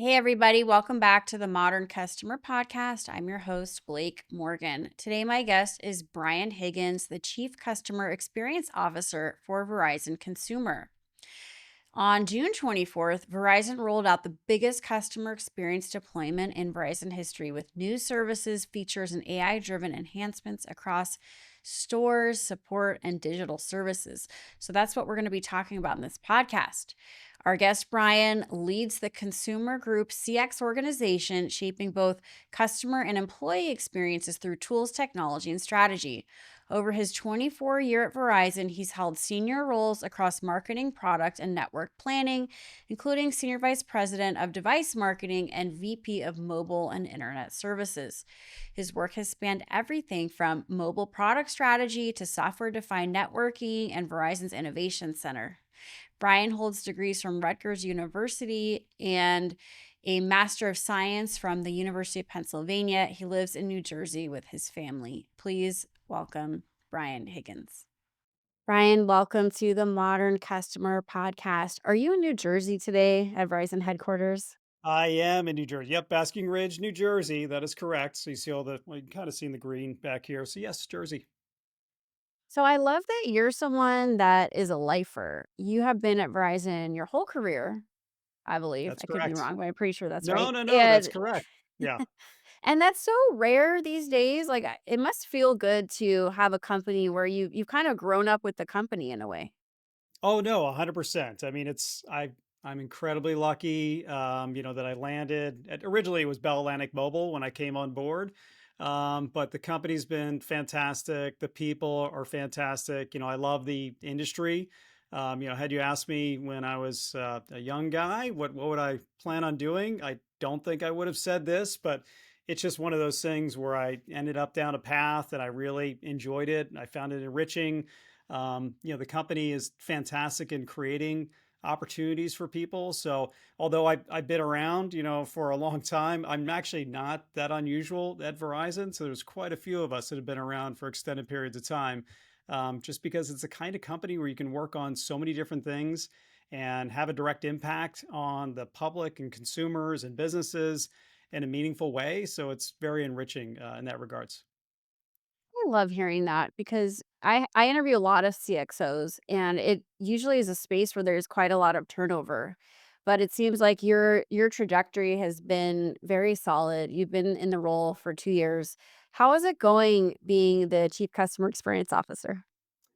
Hey, everybody, welcome back to the Modern Customer Podcast. I'm your host, Blake Morgan. Today, my guest is Brian Higgins, the Chief Customer Experience Officer for Verizon Consumer. On June 24th, Verizon rolled out the biggest customer experience deployment in Verizon history with new services, features, and AI driven enhancements across stores, support, and digital services. So that's what we're going to be talking about in this podcast. Our guest, Brian, leads the consumer group CX organization, shaping both customer and employee experiences through tools, technology, and strategy. Over his 24-year at Verizon, he's held senior roles across marketing, product, and network planning, including Senior Vice President of Device Marketing and VP of Mobile and Internet Services. His work has spanned everything from mobile product strategy to software-defined networking and Verizon's Innovation Center. Brian holds degrees from Rutgers University and a Master of Science from the University of Pennsylvania. He lives in New Jersey with his family. Please welcome Brian Higgins. Brian, welcome to the Modern Customer Podcast. Are you in New Jersey today at Verizon headquarters? I am in New Jersey. Yep, Basking Ridge, New Jersey. That is correct. So you see all the, well, you can kind of see in the green back here. So yes, Jersey. So I love that you're someone that is a lifer. You have been at Verizon your whole career, I believe. That's I could be correct. wrong, but I'm pretty sure that's No, right. no, no, that's And correct. Yeah. And that's so rare these days. Like, it must feel good to have a company where you've kind of grown up with the company in a way. Oh no, 100%. I mean, I'm incredibly lucky, that I landed originally it was Bell Atlantic Mobile when I came on board. But the company's been fantastic. The people are fantastic. I love the industry. Had you asked me when I was a young guy, what would I plan on doing? I don't think I would have said this, but it's just one of those things where I ended up down a path and I really enjoyed it. I found it enriching. The company is fantastic in creating opportunities for people. So although I've been around, for a long time, I'm actually not that unusual at Verizon. So there's quite a few of us that have been around for extended periods of time, just because it's the kind of company where you can work on so many different things and have a direct impact on the public and consumers and businesses in a meaningful way. So it's very enriching in that regards. I love hearing that because I interview a lot of CXOs, and it usually is a space where there's quite a lot of turnover. But it seems like your trajectory has been very solid. You've been in the role for 2 years. How is it going being the chief customer experience officer?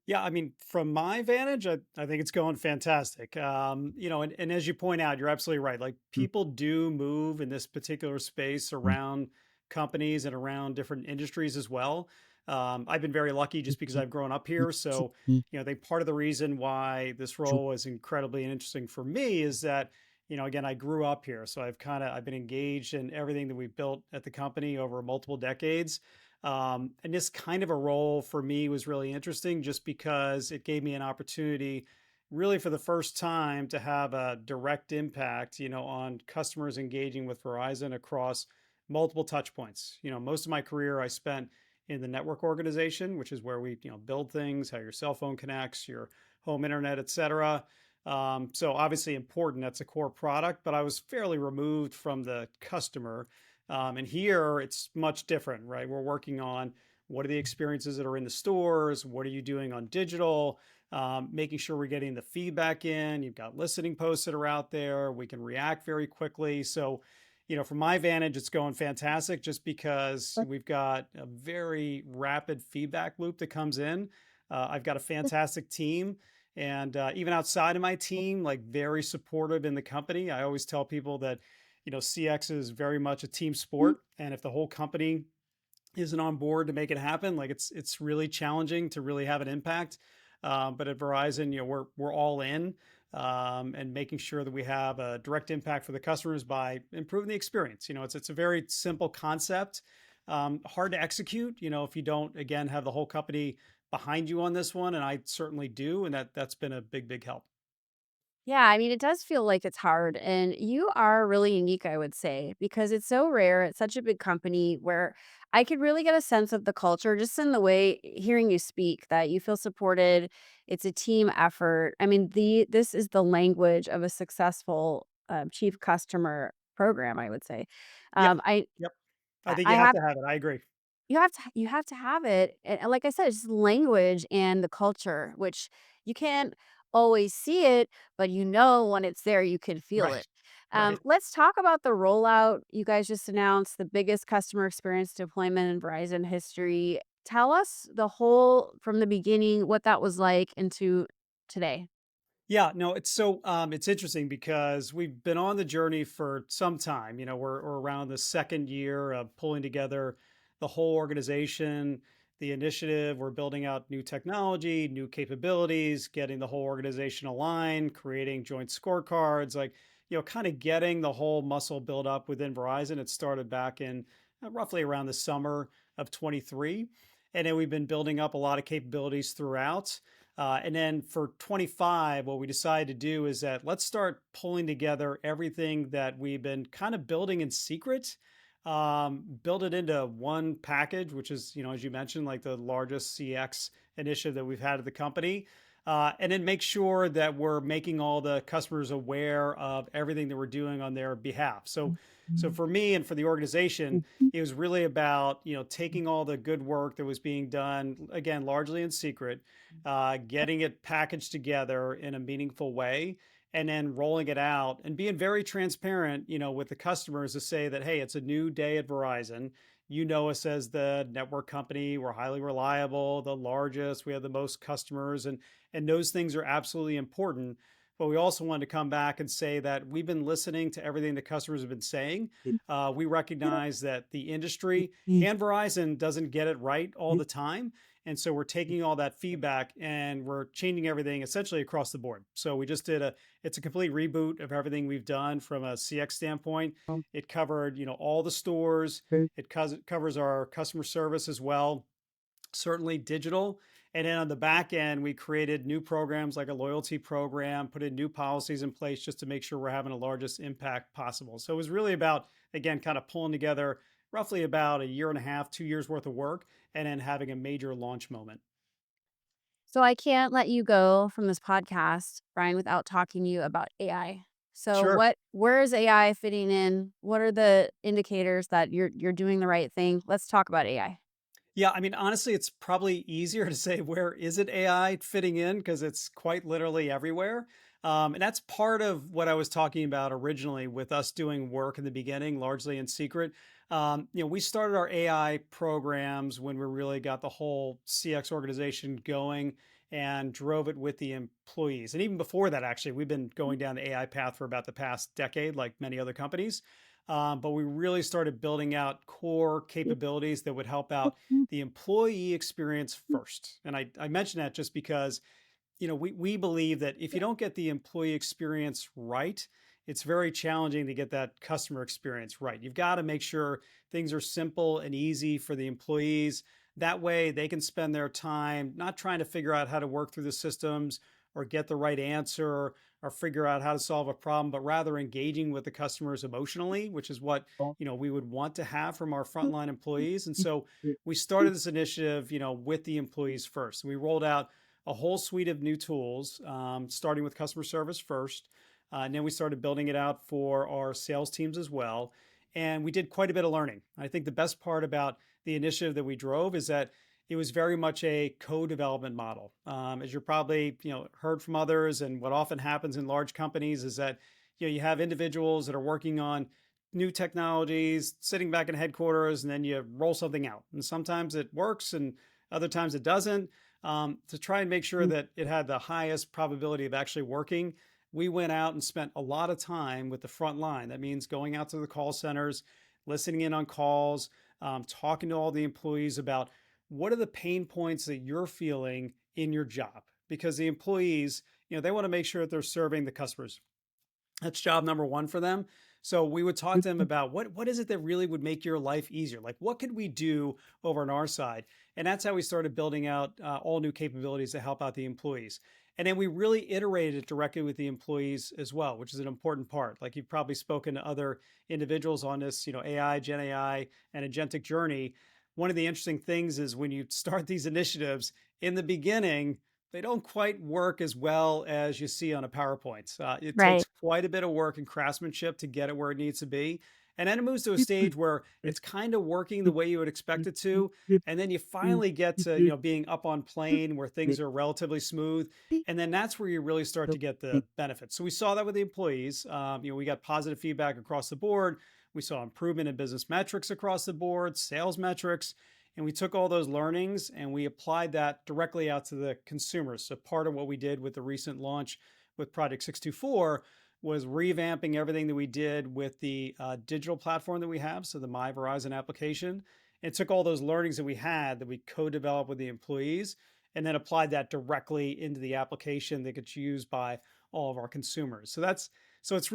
Yeah, I mean, from my vantage, I think it's going fantastic. And as you point out, you're absolutely right. Like people do move in this particular space around companies and around different industries as well. I've been very lucky just because I've grown up here. So, I think part of the reason why this role is incredibly interesting for me is that, again, I grew up here. So I've been engaged in everything that we've built at the company over multiple decades. And this kind of a role for me was really interesting just because it gave me an opportunity, really for the first time, to have a direct impact, on customers engaging with Verizon across multiple touch points. Most of my career I spent in the network organization, which is where we, build things, how your cell phone connects, your home internet, et cetera. So obviously important, that's a core product, but I was fairly removed from the customer. And here it's much different, right? We're working on what are the experiences that are in the stores? What are you doing on digital? Making sure we're getting the feedback in. You've got listening posts that are out there. We can react very quickly. So, from my vantage, it's going fantastic just because we've got a very rapid feedback loop that comes in. I've got a fantastic team. And even outside of my team, like very supportive in the company. I always tell people that CX is very much a team sport, and if the whole company isn't on board to make it happen, like it's really challenging to really have an impact. But at Verizon, we're all in, and making sure that we have a direct impact for the customers by improving the experience. It's a very simple concept, hard to execute. If you don't again have the whole company behind you on this one, and I certainly do, and that's been a big help. Yeah, I mean, it does feel like it's hard. And you are really unique, I would say, because it's so rare. It's such a big company where I could really get a sense of the culture just in the way hearing you speak, that you feel supported. It's a team effort. I mean, this is the language of a successful chief customer. program, I would say. Yeah. I Yep. I I think I you have have to have it. I agree. you have to have it, and like I said, it's just language and the culture, which you can't always see it, but when it's there, you can feel Right. it. Right. Let's talk about the rollout. You guys just announced the biggest customer experience deployment in Verizon history. Tell us the whole from the beginning, what that was like into today. Yeah, no, it's interesting because we've been on the journey for some time. We're around the second year of pulling together the whole organization, the initiative. We're building out new technology, new capabilities, getting the whole organization aligned, creating joint scorecards, like, kind of getting the whole muscle built up within Verizon. It started back in roughly around the summer of 23. And then we've been building up a lot of capabilities throughout. And then for 25, what we decided to do is that let's start pulling together everything that we've been kind of building in secret, build it into one package, which is, as you mentioned, like the largest CX initiative that we've had at the company. And then make sure that we're making all the customers aware of everything that we're doing on their behalf. So for me and for the organization, it was really about taking all the good work that was being done, again largely in secret, getting it packaged together in a meaningful way, and then rolling it out and being very transparent, with the customers to say that, hey, it's a new day at Verizon. You know us as the network company. We're highly reliable, the largest. We have the most customers, and those things are absolutely important. But we also wanted to come back and say that we've been listening to everything the customers have been saying. We recognize that the industry and Verizon doesn't get it right all the time. And so we're taking all that feedback and we're changing everything essentially across the board. So we just it's a complete reboot of everything we've done from a CX standpoint. It covered, all the stores. It covers our customer service as well, certainly digital. And then on the back end, we created new programs like a loyalty program, put in new policies in place just to make sure we're having the largest impact possible. So it was really about, again, kind of pulling together roughly about a year and a half, 2 years worth of work, and then having a major launch moment. So I can't let you go from this podcast, Brian, without talking to you about AI. So Sure. where is AI fitting in? What are the indicators that you're doing the right thing? Let's talk about AI. Yeah, I mean, honestly, it's probably easier to say where is it AI fitting in because it's quite literally everywhere. And that's part of what I was talking about originally with us doing work in the beginning, largely in secret. We started our AI programs when we really got the whole CX organization going and drove it with the employees. And even before that, actually, we've been going down the AI path for about the past decade, like many other companies. But we really started building out core capabilities that would help out the employee experience first. And I mention that just because, we believe that if you don't get the employee experience right, it's very challenging to get that customer experience right. You've got to make sure things are simple and easy for the employees. That way they can spend their time not trying to figure out how to work through the systems or get the right answer or figure out how to solve a problem, but rather engaging with the customers emotionally, which is what, we would want to have from our frontline employees. And so we started this initiative, with the employees first. We rolled out a whole suite of new tools, starting with customer service first. And then we started building it out for our sales teams as well. And we did quite a bit of learning. I think the best part about the initiative that we drove is that it was very much a co-development model. As you're probably heard from others, and what often happens in large companies is that you have individuals that are working on new technologies, sitting back in headquarters, and then you roll something out. And sometimes it works, and other times it doesn't. To try and make sure that it had the highest probability of actually working, we went out and spent a lot of time with the front line. That means going out to the call centers, listening in on calls, talking to all the employees about what are the pain points that you're feeling in your job, because the employees, they want to make sure that they're serving the customers. That's job number one for them. So we would talk to them about what is it that really would make your life easier? Like, what could we do over on our side? And that's how we started building out all new capabilities to help out the employees. And then we really iterated it directly with the employees as well, which is an important part. Like, you've probably spoken to other individuals on this, AI, Gen AI, and agentic journey. One of the interesting things is when you start these initiatives in the beginning, they don't quite work as well as you see on a PowerPoint. It Right. takes quite a bit of work and craftsmanship to get it where it needs to be. And then it moves to a stage where it's kind of working the way you would expect it to. And then you finally get to, being up on plane where things are relatively smooth. And then that's where you really start to get the benefits. So we saw that with the employees. We got positive feedback across the board. We saw improvement in business metrics across the board, sales metrics. And we took all those learnings and we applied that directly out to the consumers. So part of what we did with the recent launch with Project 624 was revamping everything that we did with the digital platform that we have. So the My Verizon application, and took all those learnings that we had that we co-developed with the employees and then applied that directly into the application that gets used by all of our consumers. So it's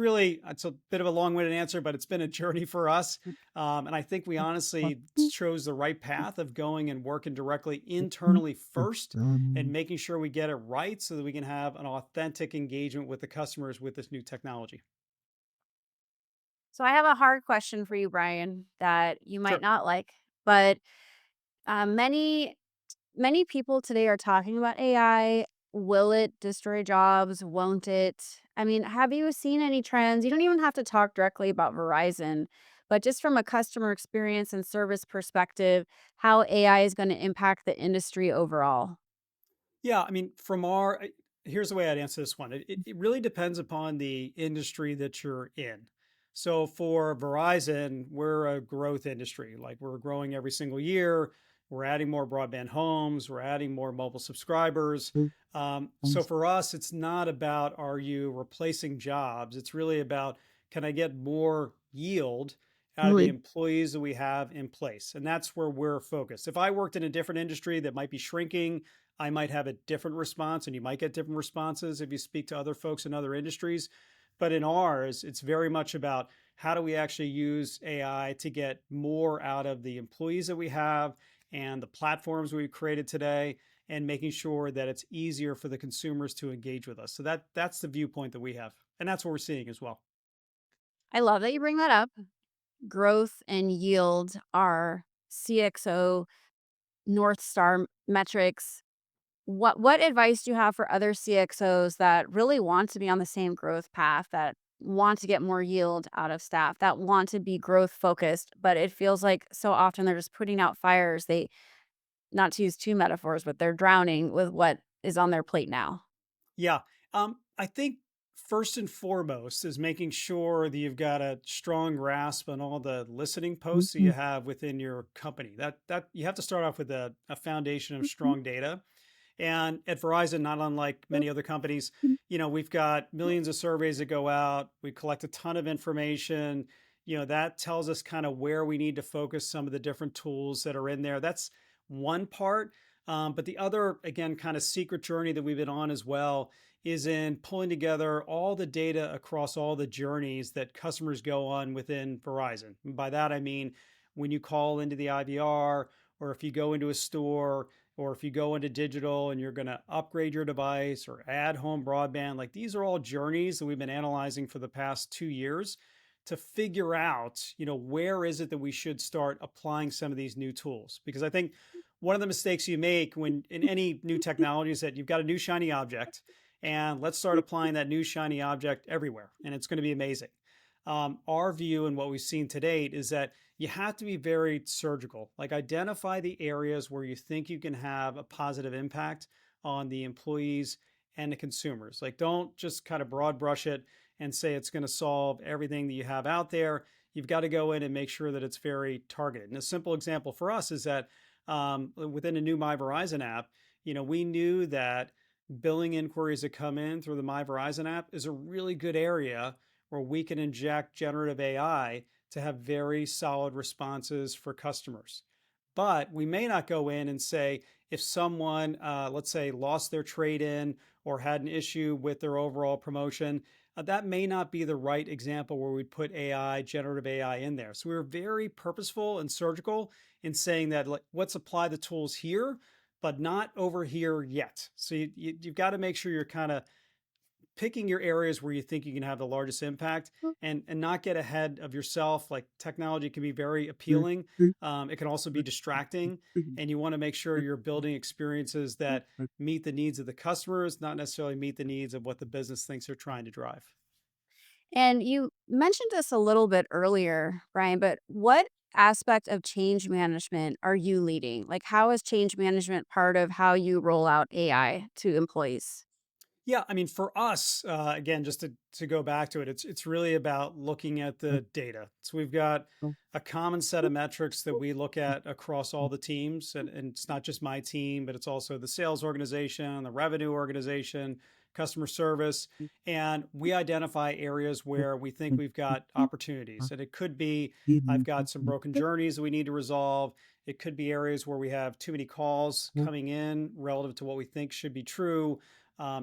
a bit of a long-winded answer, but it's been a journey for us. And I think we honestly chose the right path of going and working directly internally first and making sure we get it right so that we can have an authentic engagement with the customers with this new technology. So I have a hard question for you, Brian, that you might Sure. not like, but many people today are talking about AI. Will it destroy jobs? Won't it? I mean, have you seen any trends? You don't even have to talk directly about Verizon, but just from a customer experience and service perspective, how AI is going to impact the industry overall. Yeah, I mean, here's the way I'd answer this one. It really depends upon the industry that you're in. So for Verizon, we're a growth industry. Like we're growing every single year. We're adding more broadband homes. We're adding more mobile subscribers. So for us, it's not about are you replacing jobs? It's really about can I get more yield out of the employees that we have in place? And that's where we're focused. If I worked in a different industry that might be shrinking, I might have a different response, and you might get different responses if you speak to other folks in other industries. But in ours, it's very much about how do we actually use AI to get more out of the employees that we have and the platforms we've created today, and making sure that it's easier for the consumers to engage with us. So that's the viewpoint that we have, and that's what we're seeing as well. I love that you bring that up. Growth and yield are CXO North Star metrics. What advice do you have for other CXOs that really want to be on the same growth path, that want to get more yield out of staff, that want to be growth focused, but it feels like so often they're just putting out fires. They, not to use two metaphors, but they're drowning with what is on their plate now. Yeah. I think first and foremost is making sure that you've got a strong grasp on all the listening posts that you have within your company. That you have to start off with a foundation of strong data. And at Verizon, not unlike many other companies, we've got millions of surveys that go out. We collect a ton of information. That tells us kind of where we need to focus some of the different tools that are in there. That's one part. But the other, again, kind of secret journey that we've been on as well is in pulling together all the data across all the journeys that customers go on within Verizon. And by that, I mean when you call into the IVR, or if you go into a store, or if you go into digital and you're going to upgrade your device or add home broadband. Like these are all journeys that we've been analyzing for the past 2 years to figure out, where is it that we should start applying some of these new tools? Because I think one of the mistakes you make when in any new technology is that you've got a new shiny object, and let's start applying that new shiny object everywhere, and it's going to be amazing. Our view and what we've seen to date is that you have to be very surgical. Like identify the areas where you think you can have a positive impact on the employees and the consumers. Like don't just kind of broad brush it and say it's going to solve everything that you have out there. You've got to go in and make sure that it's very targeted. And a simple example for us is that within a new My Verizon app, we knew that billing inquiries that come in through the My Verizon app is a really good area where we can inject generative AI to have very solid responses for customers. But we may not go in and say, if someone, let's say, lost their trade in or had an issue with their overall promotion, that may not be the right example where we'd put AI, generative AI in there. So we were very purposeful and surgical in saying that, like, let's apply the tools here, but not over here yet. So you've got to make sure you're kind of picking your areas where you think you can have the largest impact, and not get ahead of yourself. Like technology can be very appealing. It can also be distracting, and you want to make sure you're building experiences that meet the needs of the customers, not necessarily meet the needs of what the business thinks they're trying to drive. And you mentioned this a little bit earlier, Brian, but what aspect of change management are you leading? Like, how is change management part of how you roll out AI to employees? Yeah, I mean, for us, again, just to go back to it, it's really about looking at the data. So we've got a common set of metrics that we look at across all the teams, and it's not just my team, but it's also the sales organization, the revenue organization, customer service, and we identify areas where we think we've got opportunities. And it could be I've got some broken journeys that we need to resolve. It could be areas where we have too many calls coming in relative to what we think should be true.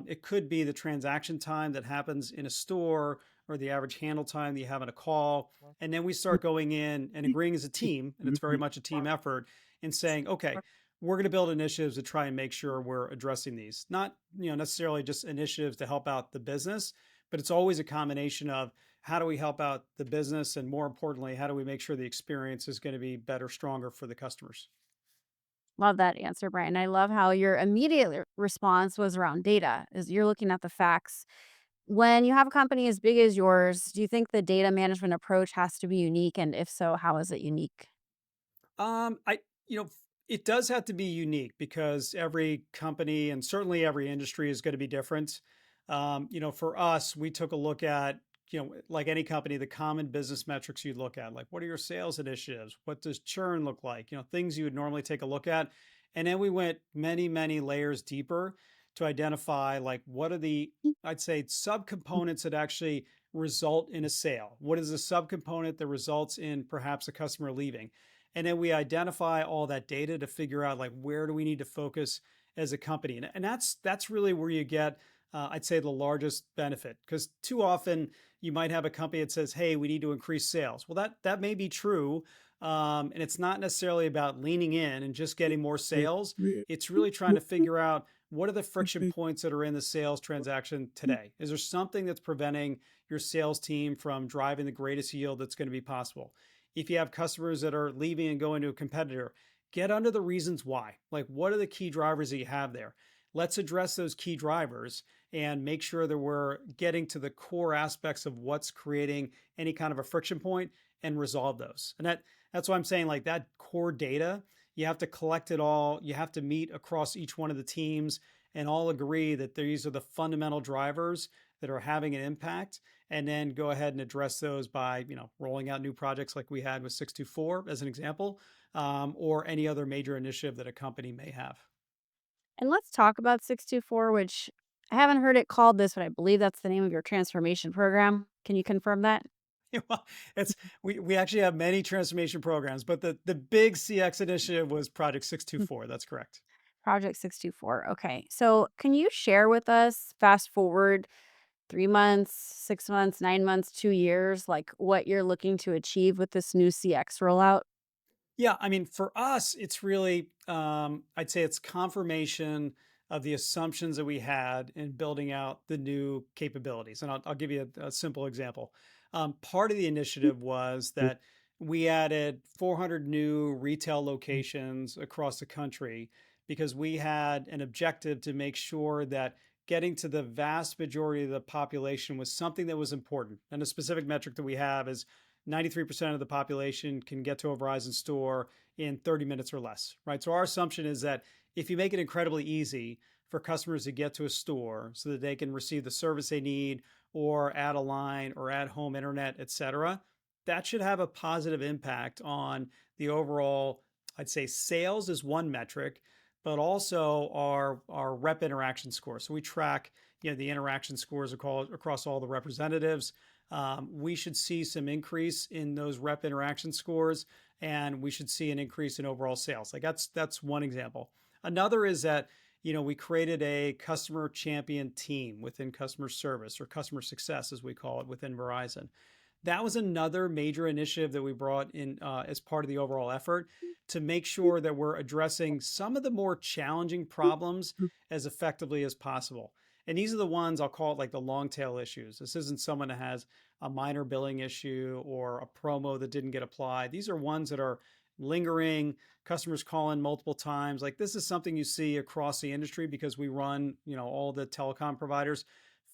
It could be the transaction time that happens in a store or the average handle time that you have on a call. And then we start going in and agreeing as a team, and it's very much a team effort, and saying, okay, we're going to build initiatives to try and make sure we're addressing these. Not, necessarily just initiatives to help out the business, but it's always a combination of how do we help out the business, and more importantly, how do we make sure the experience is going to be better, stronger for the customers. Love that answer, Brian. I love how your immediate response was around data, is you're looking at the facts. When you have a company as big as yours, do you think the data management approach has to be unique? And if so, how is it unique? I, you know, it does have to be unique because every company and certainly every industry is going to be different. For us, we took a look at, like any company, the common business metrics you'd look at, like what are your sales initiatives? What does churn look like? Things you would normally take a look at. And then we went many, many layers deeper to identify like what are the, I'd say, subcomponents that actually result in a sale. What is the subcomponent that results in perhaps a customer leaving? And then we identify all that data to figure out like where do we need to focus as a company. And that's really where you get I'd say the largest benefit, because too often you might have a company that says, hey, we need to increase sales. Well, that may be true. And it's not necessarily about leaning in and just getting more sales. It's really trying to figure out what are the friction points that are in the sales transaction today. Is there something that's preventing your sales team from driving the greatest yield that's going to be possible? If you have customers that are leaving and going to a competitor, get under the reasons why. Like, what are the key drivers that you have there? Let's address those key drivers and make sure that we're getting to the core aspects of what's creating any kind of a friction point and resolve those. And that's why I'm saying like that core data, you have to collect it all. You have to meet across each one of the teams and all agree that these are the fundamental drivers that are having an impact, and then go ahead and address those by rolling out new projects like we had with 624 as an example, or any other major initiative that a company may have. And let's talk about 624, which I haven't heard it called this, but I believe that's the name of your transformation program. Can you confirm that? Well, it's we actually have many transformation programs, but the big CX initiative was Project Mm. 624. That's correct. Project 624. Okay. So, can you share with us, fast forward 3 months, 6 months, 9 months, 2 years, like what you're looking to achieve with this new CX rollout? Yeah, I mean, for us, it's really, I'd say it's confirmation of the assumptions that we had in building out the new capabilities. And I'll give you a simple example. Part of the initiative was that we added 400 new retail locations across the country because we had an objective to make sure that getting to the vast majority of the population was something that was important. And a specific metric that we have is 93% of the population can get to a Verizon store in 30 minutes or less, right? So our assumption is that if you make it incredibly easy for customers to get to a store so that they can receive the service they need or add a line or add home internet, et cetera, that should have a positive impact on the overall, I'd say sales is one metric, but also our rep interaction score. So we track, the interaction scores across all the representatives. We should see some increase in those rep interaction scores, and we should see an increase in overall sales. Like that's one example. Another is that we created a customer champion team within customer service, or customer success as we call it within Verizon. That was another major initiative that we brought in as part of the overall effort to make sure that we're addressing some of the more challenging problems as effectively as possible. And these are the ones I'll call it like the long tail issues. This isn't someone that has a minor billing issue or a promo that didn't get applied. These are ones that are lingering, customers call in multiple times. Like this is something you see across the industry because we run, all the telecom providers,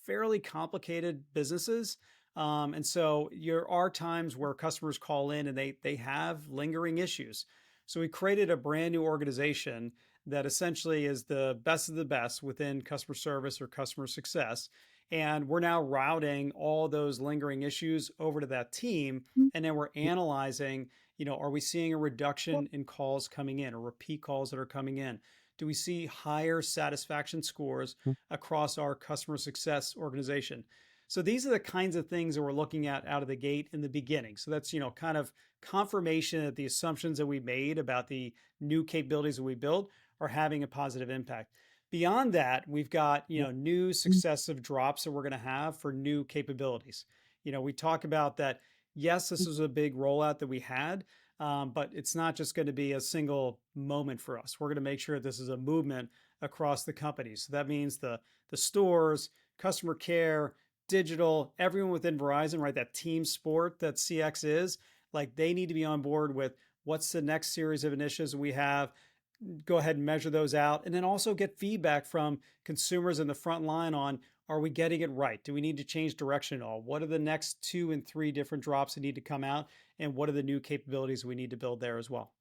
fairly complicated businesses. And so there are times where customers call in and they have lingering issues. So we created a brand new organization that essentially is the best of the best within customer service or customer success. And we're now routing all those lingering issues over to that team. And then we're analyzing, are we seeing a reduction in calls coming in or repeat calls that are coming in? Do we see higher satisfaction scores across our customer success organization? So these are the kinds of things that we're looking at out of the gate in the beginning. So that's, kind of confirmation that the assumptions that we made about the new capabilities that we build are having a positive impact. Beyond that, we've got, new successive drops that we're going to have for new capabilities. We talk about that. Yes, this was a big rollout that we had, but it's not just going to be a single moment for us. We're going to make sure this is a movement across the company. So that means the stores, customer care, digital, everyone within Verizon, right? That team sport that CX is, like they need to be on board with what's the next series of initiatives we have. Go ahead and measure those out, and then also get feedback from consumers in the front line on, are we getting it right? Do we need to change direction at all? What are the next 2 and 3 different drops that need to come out? And what are the new capabilities we need to build there as well?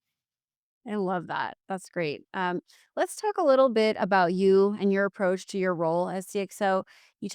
I love that. That's great. Let's talk a little bit about you and your approach to your role as CXO. You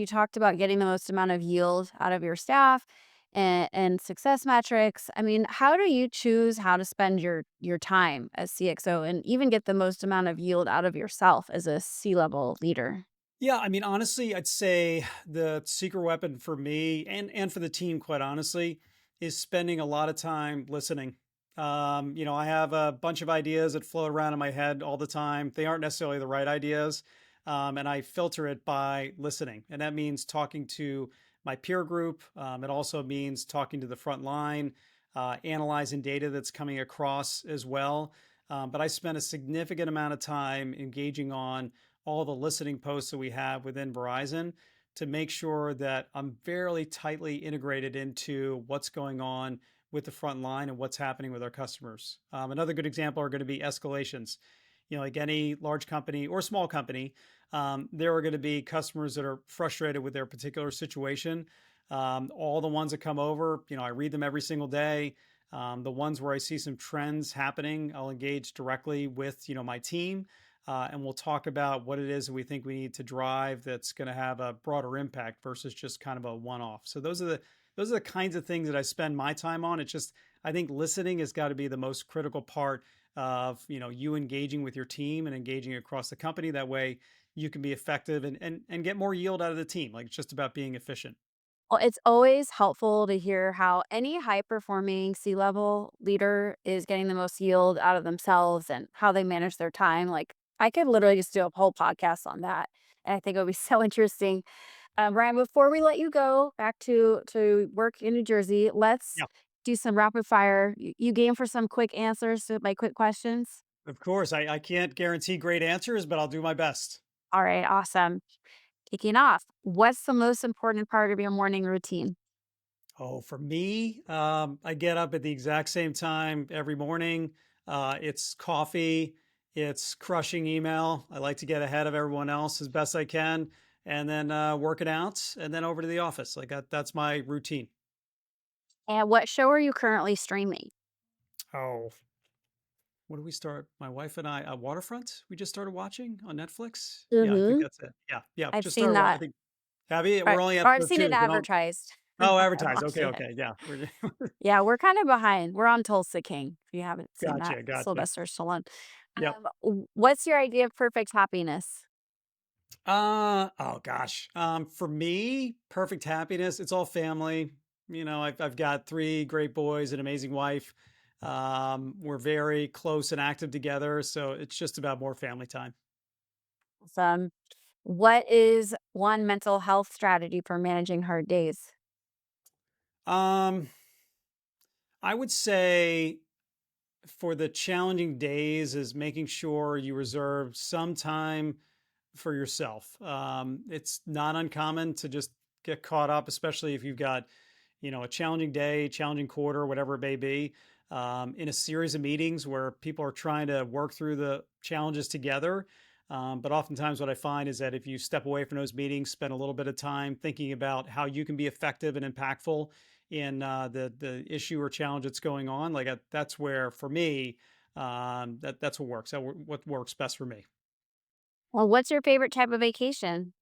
talked about getting the most amount of yield out of your staff and success metrics. I mean, how do you choose how to spend your time as CXO and even get the most amount of yield out of yourself as a C-level leader? Yeah, I mean, honestly, I'd say the secret weapon for me and for the team, quite honestly, is spending a lot of time listening. I have a bunch of ideas that float around in my head all the time. They aren't necessarily the right ideas, and I filter it by listening, and that means talking to my peer group. It also means talking to the front line, analyzing data that's coming across as well. But I spend a significant amount of time engaging on all the listening posts that we have within Verizon to make sure that I'm fairly tightly integrated into what's going on with the front line and what's happening with our customers. Another good example are going to be escalations. Like any large company or small company, there are going to be customers that are frustrated with their particular situation. All the ones that come over, I read them every single day. The ones where I see some trends happening, I'll engage directly with, my team, and we'll talk about what it is that we think we need to drive that's going to have a broader impact versus just kind of a one-off. So those are the kinds of things that I spend my time on. It's just I think listening has got to be the most critical part of you engaging with your team and engaging across the company. That way you can be effective and get more yield out of the team. Like it's just about being efficient. Well, it's always helpful to hear how any high performing C-level leader is getting the most yield out of themselves and how they manage their time. Like, I could literally just do a whole podcast on that. And I think it would be so interesting. Brian, before we let you go back to work in New Jersey, let's Yeah, do some rapid fire. You game for some quick answers to my quick questions? of course. I can't guarantee great answers, but I'll do my best. All right, awesome. Kicking off, what's the most important part of your morning routine? Oh, for me, I get up at the exact same time every morning. It's coffee, it's crushing email. I like to get ahead of everyone else as best I can, and then working out, and then over to the office. Like that's my routine. And what show are you currently streaming? Oh, what do we start? My wife and I, Waterfront. We just started watching on Netflix. Yeah, I think Mhm. that's it. Yeah, yeah. I've Just seen started. I that. think have you? Or We're only or I've episode seen it two, but on. advertised. Oh, I haven't advertised. watched Okay, it yet. okay. Yeah, we're Yeah, we're kinda behind. We're on Tulsa King, if you haven't seen that. gotcha, gotcha. Sylvester Stallone. Yep. What's your idea of perfect happiness? Oh gosh. For me, perfect happiness, it's all family. I've got 3 great boys, an amazing wife. We're very close and active together, so it's just about more family time. Some What is one mental health strategy for managing hard days? Um, I would say for the challenging days is making sure you reserve some time for yourself. It's not uncommon to just get caught up, especially if you've got, a challenging day, challenging quarter, whatever it may be, in a series of meetings where people are trying to work through the challenges together. But oftentimes, what I find is that if you step away from those meetings, spend a little bit of time thinking about how you can be effective and impactful in the issue or challenge that's going on, like that's where, for me, that's what works. What works best for me. Well, what's your favorite type of vacation?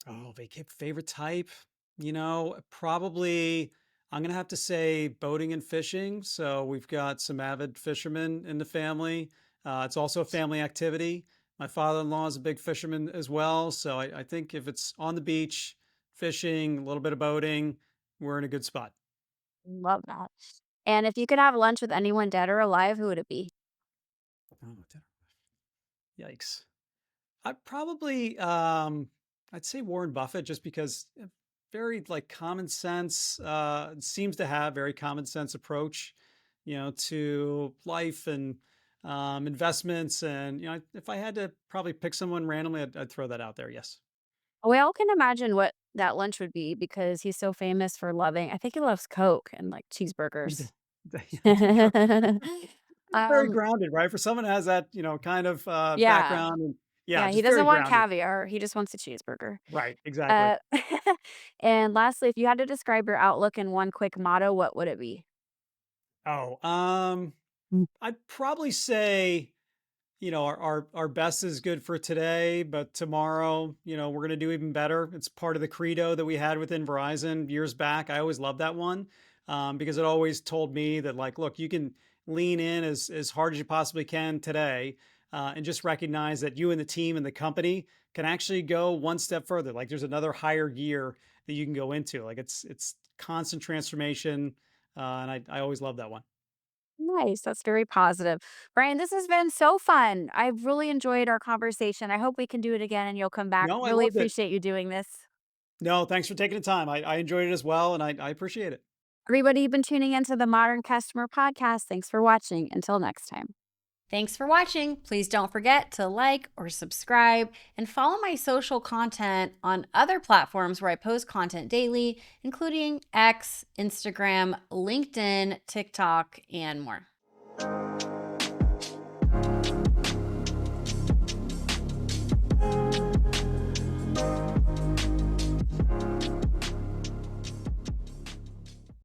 Oh, favorite type? Probably I'm gonna have to say boating and fishing. So we've got some avid fishermen in the family. It's also a family activity. My father-in-law is a big fisherman as well. So I think if it's on the beach, fishing, a little bit of boating, we're in a good spot. Love that. And if you could have lunch with anyone dead or alive, who would it be? Oh, yikes. I probably, I'd say Warren Buffett, just because very like common sense, seems to have very common sense approach, to life and investments. And if I had to probably pick someone randomly, I'd throw that out there. Yes. We all can imagine what that lunch would be because he's so famous for loving I think he loves Coke and, like, He did. cheeseburgers. Very Um, grounded, right? For someone that has that, kind of yeah. background, and yeah, Yeah, he just doesn't very want grounded. caviar, he just wants a cheeseburger. Right. Exactly. Uh, and lastly, if you had to describe your outlook in one quick motto, what would it be? Oh, Mm. I'd probably say, our best is good for today, but tomorrow, we're going to do even better. It's part of the credo that we had within Verizon years back. I always loved that one, because it always told me that, like, look, you can lean in as hard as you possibly can today, and just recognize that you and the team and the company can actually go one step further. Like, there's another higher gear that you can go into. Like, it's constant transformation, and I always love that one. Nice, that's very positive. Brian, this has been so fun. I've really enjoyed our conversation. I hope we can do it again and you'll come back. No, I Really loved it. appreciate you doing this. No, thanks for taking the time. I enjoyed it as well, and I appreciate it. Everybody, you've been tuning into the Modern Customer Podcast. Thanks for watching. Until next time. Thanks for watching. Please don't forget to like or subscribe and follow my social content on other platforms where I post content daily, including X, Instagram, LinkedIn, TikTok, and more.